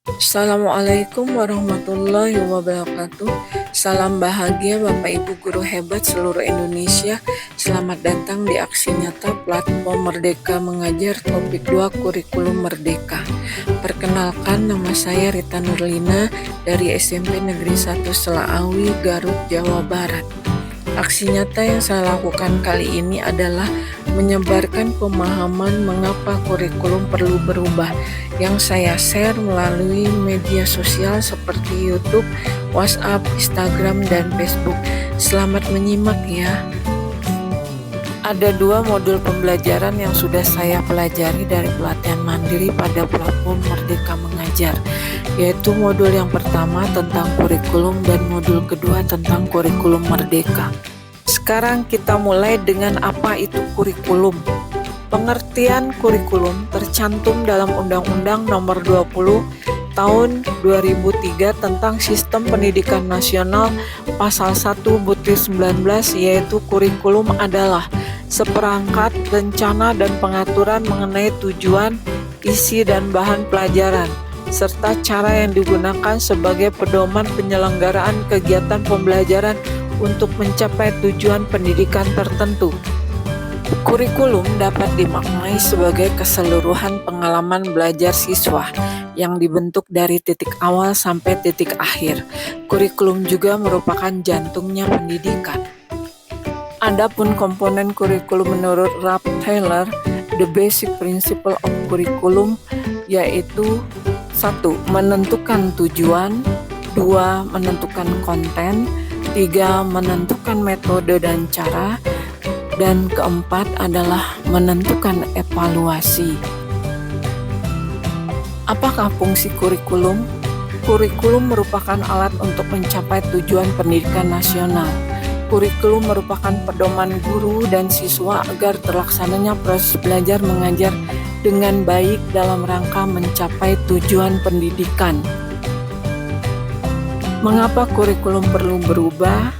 Assalamualaikum warahmatullahi wabarakatuh. Salam bahagia Bapak Ibu guru hebat seluruh Indonesia. Selamat datang di Aksi Nyata Platform Merdeka Mengajar Topik 2 Kurikulum Merdeka. Perkenalkan, nama saya Rita Nurlina dari SMP Negeri 1 Selaawi, Garut, Jawa Barat. Aksi nyata yang saya lakukan kali ini adalah menyebarkan pemahaman mengapa kurikulum perlu berubah yang saya share melalui media sosial seperti YouTube, WhatsApp, Instagram, dan Facebook. Selamat menyimak ya. Ada 2 modul pembelajaran yang sudah saya pelajari dari pelatihan mandiri pada platform Merdeka Mengajar, yaitu modul yang pertama tentang kurikulum dan modul kedua tentang kurikulum merdeka. Sekarang kita mulai dengan apa itu kurikulum. Pengertian kurikulum tercantum dalam Undang-Undang Nomor 20 Tahun 2003 tentang Sistem Pendidikan Nasional Pasal 1 Butir 19, yaitu kurikulum adalah seperangkat rencana dan pengaturan mengenai tujuan, isi dan bahan pelajaran, serta cara yang digunakan sebagai pedoman penyelenggaraan kegiatan pembelajaran untuk mencapai tujuan pendidikan tertentu. Kurikulum dapat dimaknai sebagai keseluruhan pengalaman belajar siswa yang dibentuk dari titik awal sampai titik akhir. Kurikulum juga merupakan jantungnya pendidikan. Adapun komponen kurikulum menurut Ralph Taylor, the basic principle of curriculum yaitu 1. Menentukan tujuan, 2. Menentukan konten, 3. Menentukan metode dan cara, dan keempat adalah menentukan evaluasi. Apakah fungsi kurikulum? Kurikulum merupakan alat untuk mencapai tujuan pendidikan nasional. Kurikulum merupakan pedoman guru dan siswa agar terlaksananya proses belajar mengajar dengan baik dalam rangka mencapai tujuan pendidikan. Mengapa kurikulum perlu berubah?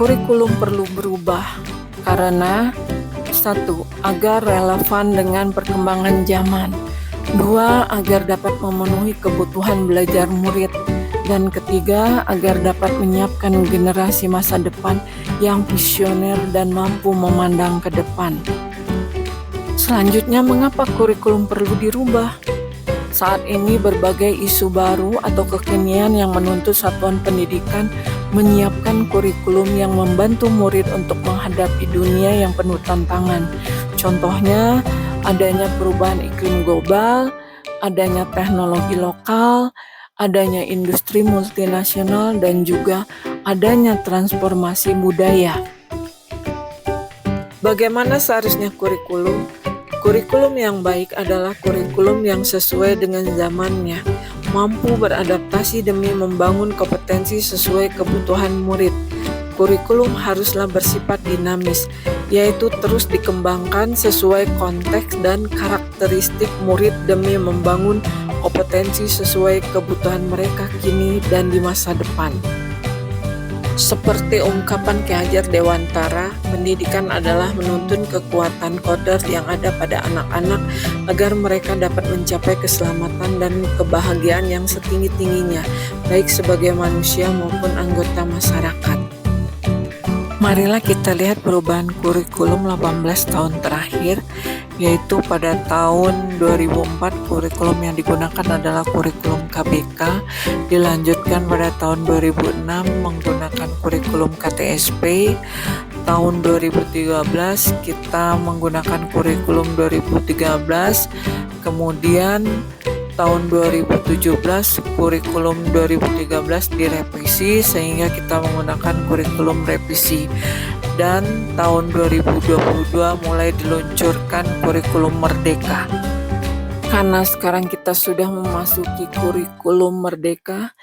Kurikulum perlu berubah karena 1. Agar relevan dengan perkembangan zaman, 2. Agar dapat memenuhi kebutuhan belajar murid, dan ketiga, agar dapat menyiapkan generasi masa depan yang visioner dan mampu memandang ke depan. Selanjutnya, mengapa kurikulum perlu dirubah? Saat ini berbagai isu baru atau kekinian yang menuntut satuan pendidikan menyiapkan kurikulum yang membantu murid untuk menghadapi dunia yang penuh tantangan. Contohnya, adanya perubahan iklim global, adanya teknologi lokal, adanya industri multinasional, dan juga adanya transformasi budaya. Bagaimana seharusnya kurikulum? Kurikulum yang baik adalah kurikulum yang sesuai dengan zamannya, mampu beradaptasi demi membangun kompetensi sesuai kebutuhan murid. Kurikulum haruslah bersifat dinamis, yaitu terus dikembangkan sesuai konteks dan karakteristik murid demi membangun kompetensi sesuai kebutuhan mereka kini dan di masa depan. Seperti ungkapan Ki Hajar Dewantara, pendidikan adalah menuntun kekuatan kodrat yang ada pada anak-anak agar mereka dapat mencapai keselamatan dan kebahagiaan yang setinggi-tingginya, baik sebagai manusia maupun anggota masyarakat. Marilah kita lihat perubahan kurikulum 18 tahun terakhir, yaitu pada tahun 2004 kurikulum yang digunakan adalah kurikulum KBK, dilanjutkan pada tahun 2006 menggunakan kurikulum KTSP, tahun 2013 kita menggunakan kurikulum 2013, kemudian tahun 2017 kurikulum 2013 direvisi sehingga kita menggunakan kurikulum revisi, dan tahun 2022 mulai diluncurkan kurikulum merdeka. Karena sekarang kita sudah memasuki kurikulum merdeka,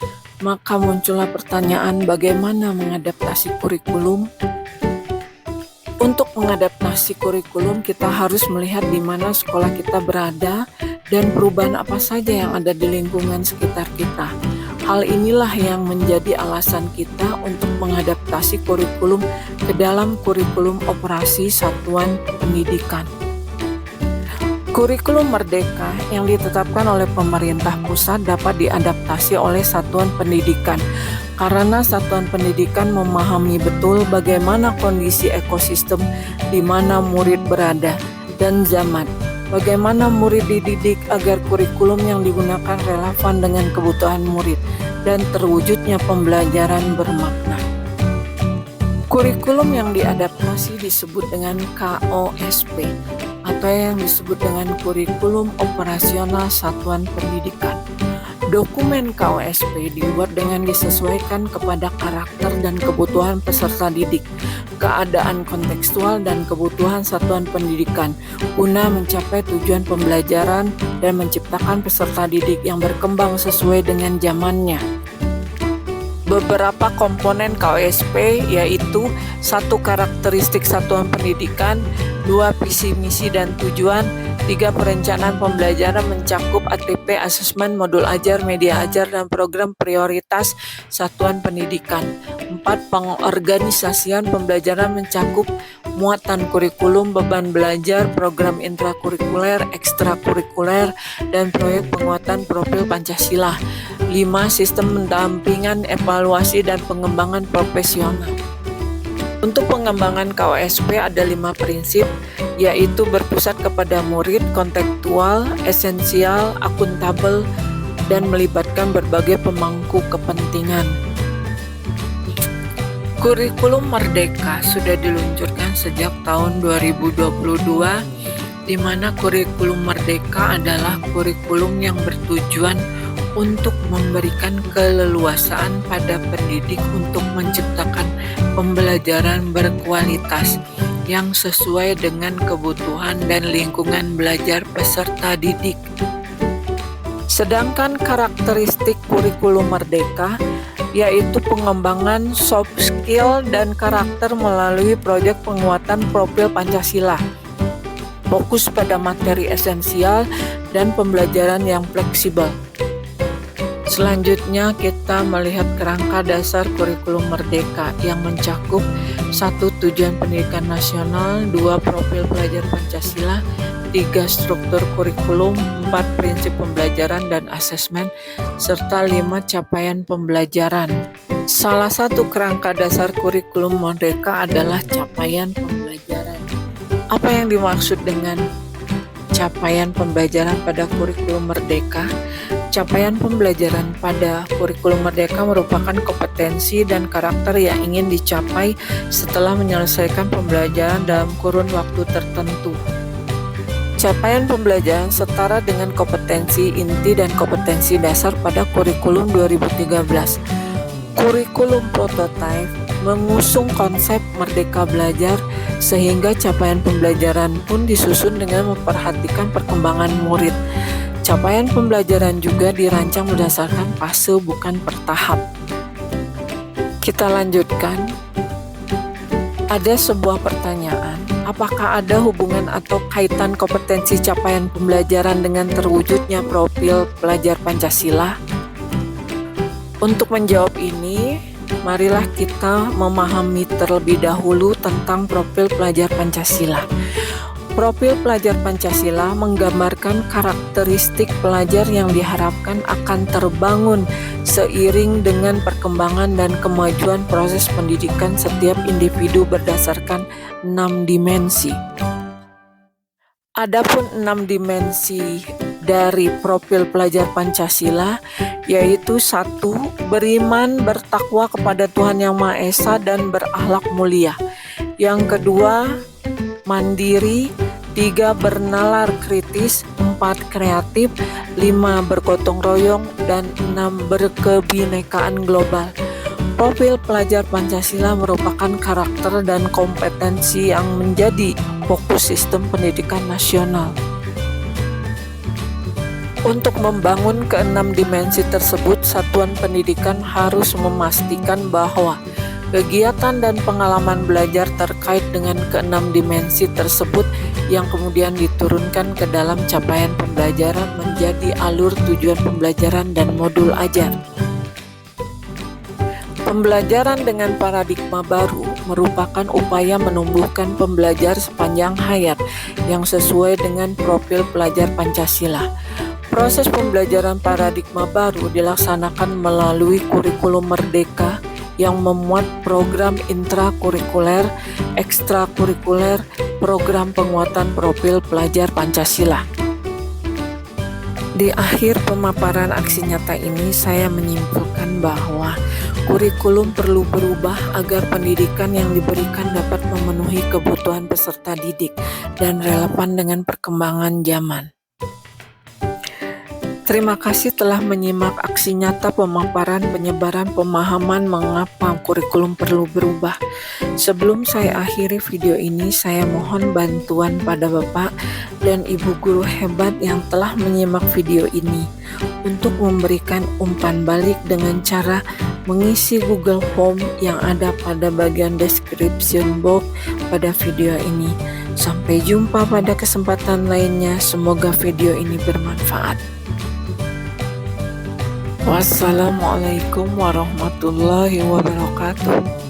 maka muncullah pertanyaan bagaimana mengadaptasi kurikulum. Untuk mengadaptasi kurikulum, kita harus melihat di mana sekolah kita berada dan perubahan apa saja yang ada di lingkungan sekitar kita. Hal inilah yang menjadi alasan kita untuk mengadaptasi kurikulum ke dalam kurikulum operasi satuan pendidikan. Kurikulum Merdeka yang ditetapkan oleh pemerintah pusat dapat diadaptasi oleh satuan pendidikan karena satuan pendidikan memahami betul bagaimana kondisi ekosistem di mana murid berada dan zaman. Bagaimana murid dididik agar kurikulum yang digunakan relevan dengan kebutuhan murid dan terwujudnya pembelajaran bermakna. Kurikulum yang diadaptasi disebut dengan KOSP atau yang disebut dengan Kurikulum Operasional Satuan Pendidikan. Dokumen KOSP dibuat dengan disesuaikan kepada karakter dan kebutuhan peserta didik, keadaan kontekstual dan kebutuhan satuan pendidikan, guna mencapai tujuan pembelajaran dan menciptakan peserta didik yang berkembang sesuai dengan zamannya. Beberapa komponen KOSP yaitu 1. Karakteristik satuan pendidikan, 2. Visi, misi, dan tujuan, 3. Perencanaan pembelajaran mencakup ATP, asesmen, modul ajar, media ajar, dan program prioritas satuan pendidikan. 4. Pengorganisasian pembelajaran mencakup muatan kurikulum, beban belajar, program intrakurikuler, ekstrakurikuler, dan proyek penguatan profil Pancasila. 5. Sistem pendampingan, evaluasi, dan pengembangan profesional. Untuk pengembangan KOSP ada 5 prinsip, yaitu berpusat kepada murid, kontekstual, esensial, akuntabel, dan melibatkan berbagai pemangku kepentingan. Kurikulum Merdeka sudah diluncurkan sejak tahun 2022, di mana kurikulum Merdeka adalah kurikulum yang bertujuan untuk memberikan keleluasaan pada pendidik untuk menciptakan pembelajaran berkualitas yang sesuai dengan kebutuhan dan lingkungan belajar peserta didik. Sedangkan karakteristik kurikulum Merdeka yaitu pengembangan soft skill dan karakter melalui proyek penguatan profil Pancasila, fokus pada materi esensial dan pembelajaran yang fleksibel. Selanjutnya kita melihat kerangka dasar kurikulum Merdeka yang mencakup 1. Tujuan pendidikan nasional, 2. Profil pelajar Pancasila, 3. Struktur kurikulum, 4. Prinsip pembelajaran dan asesmen, serta 5. Capaian pembelajaran. Salah satu kerangka dasar kurikulum Merdeka adalah capaian pembelajaran. Apa yang dimaksud dengan capaian pembelajaran pada kurikulum Merdeka? Capaian pembelajaran pada kurikulum Merdeka merupakan kompetensi dan karakter yang ingin dicapai setelah menyelesaikan pembelajaran dalam kurun waktu tertentu. Capaian pembelajaran setara dengan kompetensi inti dan kompetensi dasar pada kurikulum 2013. Kurikulum prototipe mengusung konsep Merdeka Belajar sehingga capaian pembelajaran pun disusun dengan memperhatikan perkembangan murid. Capaian pembelajaran juga dirancang berdasarkan fase bukan bertahap. Kita lanjutkan. Ada sebuah pertanyaan, apakah ada hubungan atau kaitan kompetensi capaian pembelajaran dengan terwujudnya profil pelajar Pancasila? Untuk menjawab ini, marilah kita memahami terlebih dahulu tentang profil pelajar Pancasila. Profil pelajar Pancasila menggambarkan karakteristik pelajar yang diharapkan akan terbangun seiring dengan perkembangan dan kemajuan proses pendidikan setiap individu berdasarkan 6 dimensi. Adapun 6 dimensi dari profil pelajar Pancasila yaitu 1. Beriman, bertakwa kepada Tuhan Yang Maha Esa dan berakhlak mulia. Yang kedua, mandiri, 3. Bernalar kritis, 4. Kreatif, 5. Bergotong royong, dan 6. Berkebinekaan global. Profil pelajar Pancasila merupakan karakter dan kompetensi yang menjadi fokus sistem pendidikan nasional. Untuk membangun ke-6 dimensi tersebut, satuan pendidikan harus memastikan bahwa kegiatan dan pengalaman belajar terkait dengan ke-6 dimensi tersebut yang kemudian diturunkan ke dalam capaian pembelajaran menjadi alur tujuan pembelajaran dan modul ajar. Pembelajaran dengan paradigma baru merupakan upaya menumbuhkan pembelajar sepanjang hayat yang sesuai dengan profil pelajar Pancasila. Proses pembelajaran paradigma baru dilaksanakan melalui kurikulum merdeka yang memuat program intrakurikuler, ekstrakurikuler, program penguatan profil pelajar Pancasila. Di akhir pemaparan aksi nyata ini, saya menyimpulkan bahwa kurikulum perlu berubah agar pendidikan yang diberikan dapat memenuhi kebutuhan peserta didik dan relevan dengan perkembangan zaman. Terima kasih telah menyimak aksi nyata pemaparan penyebaran pemahaman mengapa kurikulum perlu berubah. Sebelum saya akhiri video ini, saya mohon bantuan pada Bapak dan Ibu guru hebat yang telah menyimak video ini untuk memberikan umpan balik dengan cara mengisi Google Form yang ada pada bagian description box pada video ini. Sampai jumpa pada kesempatan lainnya. Semoga video ini bermanfaat. Wassalamualaikum warahmatullahi wabarakatuh.